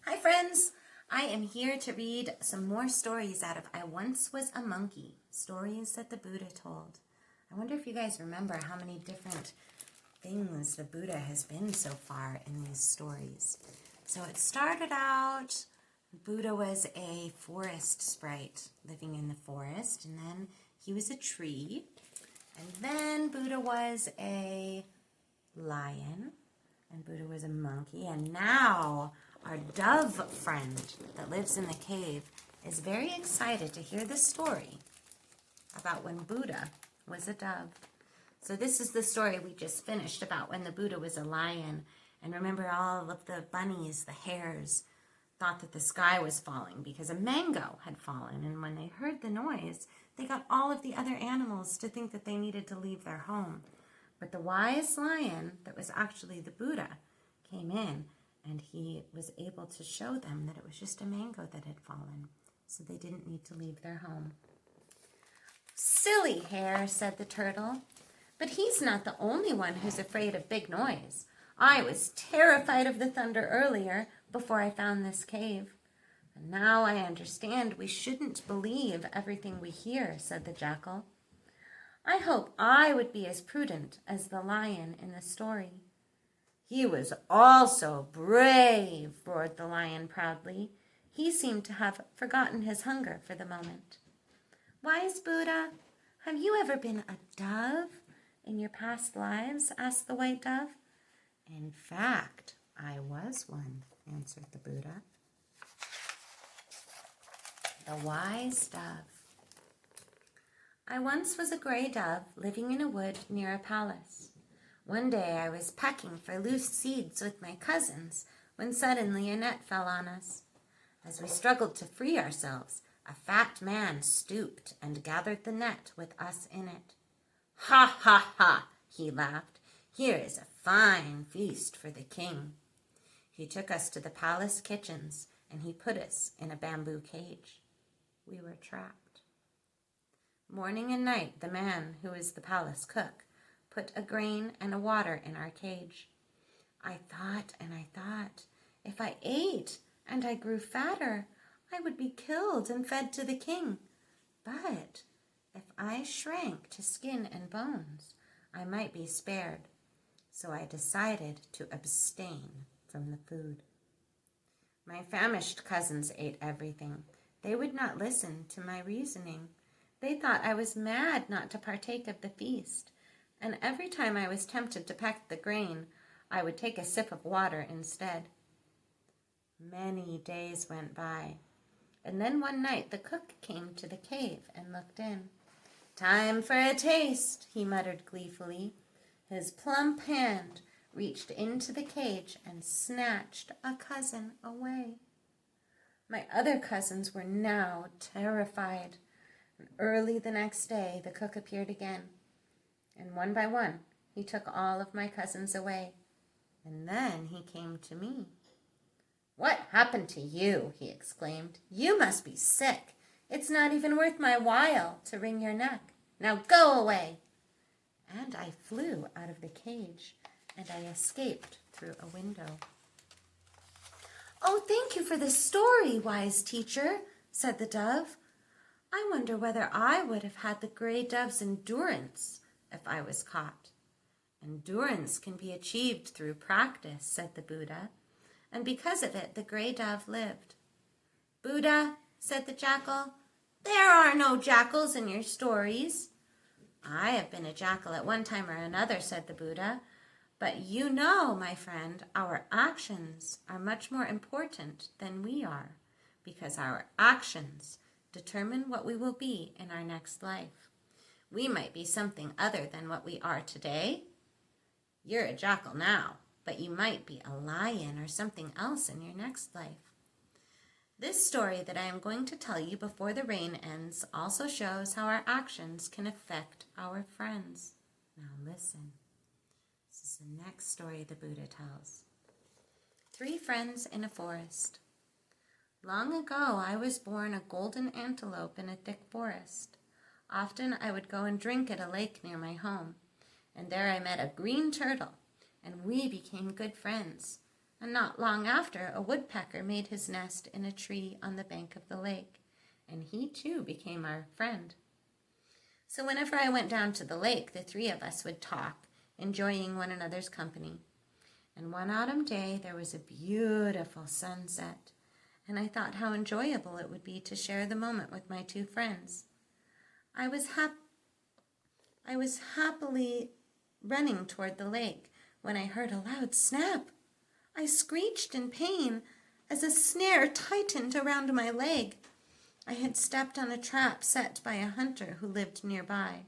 Hi friends, I am here to read some more stories out of I Once Was a Monkey, stories that the Buddha told. I wonder if you guys remember how many different things the Buddha has been so far in these stories. So it started out, Buddha was a forest sprite living in the forest, and then he was a tree, and then Buddha was a lion, and Buddha was a monkey, and now our dove friend that lives in the cave is very excited to hear the story about when Buddha was a dove. So this is the story we just finished about when the Buddha was a lion. And remember, all of the bunnies, the hares, thought that the sky was falling because a mango had fallen. And when they heard the noise, they got all of the other animals to think that they needed to leave their home. But the wise lion, that was actually the Buddha, came in, and he was able to show them that it was just a mango that had fallen, so they didn't need to leave their home. "Silly hare," said the turtle, "but he's not the only one who's afraid of big noise. I was terrified of the thunder earlier, before I found this cave. And now I understand we shouldn't believe everything we hear," said the jackal. "I hope I would be as prudent as the lion in the story." "He was also brave," roared the lion proudly. He seemed to have forgotten his hunger for the moment. "Wise Buddha, have you ever been a dove in your past lives?" asked the white dove. "In fact, I was one," answered the Buddha. The Wise Dove. I once was a gray dove living in a wood near a palace. One day I was pecking for loose seeds with my cousins when suddenly a net fell on us. As we struggled to free ourselves, a fat man stooped and gathered the net with us in it. "Ha, ha, ha," he laughed. "Here is a fine feast for the king." He took us to the palace kitchens and he put us in a bamboo cage. We were trapped. Morning and night, the man who is the palace cook put a grain and a water in our cage. I thought and I thought, if I ate and I grew fatter, I would be killed and fed to the king. But if I shrank to skin and bones, I might be spared. So I decided to abstain from the food. My famished cousins ate everything. They would not listen to my reasoning. They thought I was mad not to partake of the feast. And every time I was tempted to peck the grain, I would take a sip of water instead. Many days went by, and then one night the cook came to the cave and looked in. "Time for a taste," he muttered gleefully. His plump hand reached into the cage and snatched a cousin away. My other cousins were now terrified. Early the next day, the cook appeared again. And one by one, he took all of my cousins away. And then he came to me. "What happened to you?" he exclaimed. "You must be sick. It's not even worth my while to wring your neck. Now go away." And I flew out of the cage, and I escaped through a window. "Oh, thank you for the story, wise teacher," said the dove. "I wonder whether I would have had the gray dove's endurance if I was caught." "Endurance can be achieved through practice," said the Buddha, and because of it the gray dove lived. "Buddha," said the jackal, "there are no jackals in your stories." "I have been a jackal at one time or another," said the Buddha, "but you know, my friend, our actions are much more important than we are, because our actions determine what we will be in our next life. We might be something other than what we are today. You're a jackal now, but you might be a lion or something else in your next life. This story that I am going to tell you before the rain ends also shows how our actions can affect our friends. Now listen. This is the next story the Buddha tells. 3 friends in a forest. Long ago, I was born a golden antelope in a thick forest. Often I would go and drink at a lake near my home, and there I met a green turtle, and we became good friends. And not long after, a woodpecker made his nest in a tree on the bank of the lake, and he too became our friend. So whenever I went down to the lake, the three of us would talk, enjoying one another's company. And one autumn day, there was a beautiful sunset, and I thought how enjoyable it would be to share the moment with my two friends. I was happily running toward the lake when I heard a loud snap. I screeched in pain as a snare tightened around my leg. I had stepped on a trap set by a hunter who lived nearby.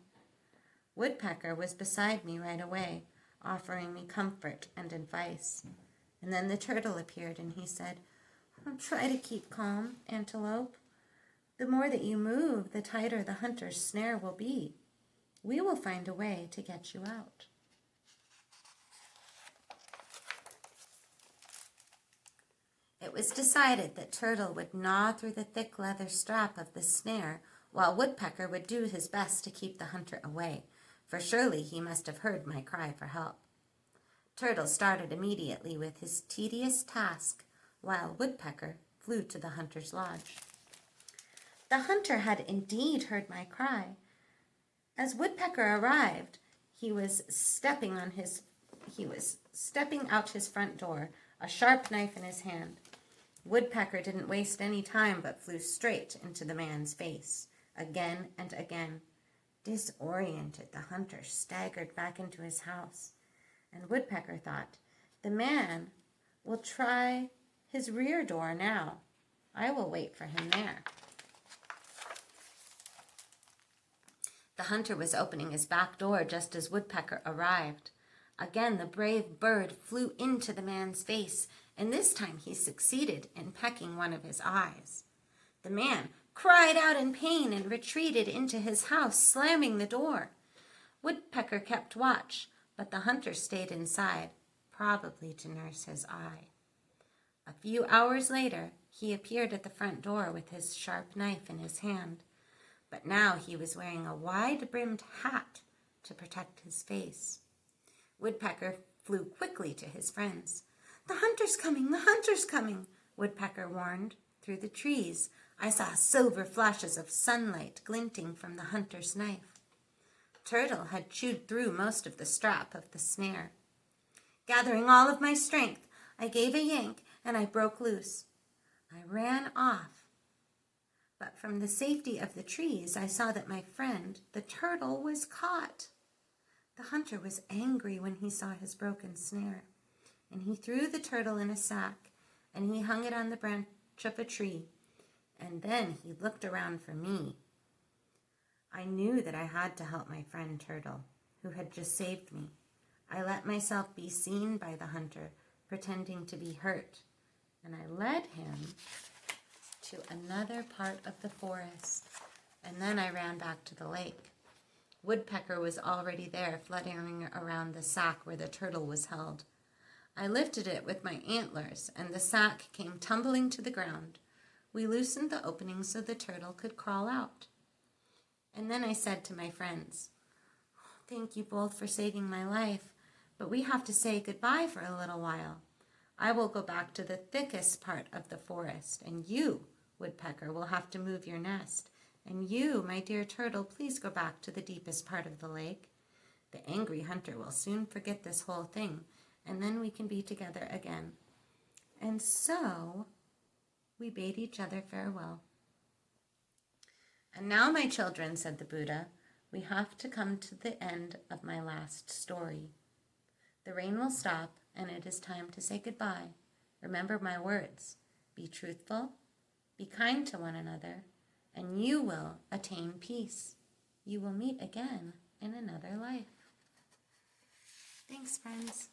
Woodpecker was beside me right away, offering me comfort and advice. And then the turtle appeared and he said, "Try to keep calm, Antelope. The more that you move, the tighter the hunter's snare will be. We will find a way to get you out." It was decided that Turtle would gnaw through the thick leather strap of the snare, while Woodpecker would do his best to keep the hunter away, for surely he must have heard my cry for help. Turtle started immediately with his tedious task, while Woodpecker flew to the hunter's lodge. The hunter had indeed heard my cry. As Woodpecker arrived, he was stepping out his front door, a sharp knife in his hand. Woodpecker didn't waste any time but flew straight into the man's face, again and again. Disoriented, the hunter staggered back into his house, and Woodpecker thought, "The man will try his rear door now. I will wait for him there." The hunter was opening his back door just as Woodpecker arrived. Again, the brave bird flew into the man's face, and this time he succeeded in pecking one of his eyes. The man cried out in pain and retreated into his house, slamming the door. Woodpecker kept watch, but the hunter stayed inside, probably to nurse his eye. A few hours later, he appeared at the front door with his sharp knife in his hand, but now he was wearing a wide-brimmed hat to protect his face. Woodpecker flew quickly to his friends. "The hunter's coming! The hunter's coming!" Woodpecker warned. Through the trees, I saw silver flashes of sunlight glinting from the hunter's knife. Turtle had chewed through most of the strap of the snare. Gathering all of my strength, I gave a yank and I broke loose. I ran off. But from the safety of the trees, I saw that my friend, the turtle, was caught. The hunter was angry when he saw his broken snare, and he threw the turtle in a sack, and he hung it on the branch of a tree, and then he looked around for me. I knew that I had to help my friend Turtle, who had just saved me. I let myself be seen by the hunter, pretending to be hurt, and I led him to another part of the forest, and then I ran back to the lake. Woodpecker was already there, fluttering around the sack where the turtle was held. I lifted it with my antlers, and the sack came tumbling to the ground. We loosened the opening so the turtle could crawl out. And then I said to my friends, "Thank you both for saving my life, but we have to say goodbye for a little while. I will go back to the thickest part of the forest, and you, Woodpecker, will have to move your nest. And you, my dear turtle, please go back to the deepest part of the lake. The angry hunter will soon forget this whole thing, and then we can be together again." And so we bade each other farewell. "And now, my children," said the Buddha, "we have to come to the end of my last story. The rain will stop, and it is time to say goodbye. Remember my words. Be truthful, be kind to one another, and you will attain peace. You will meet again in another life." Thanks, friends.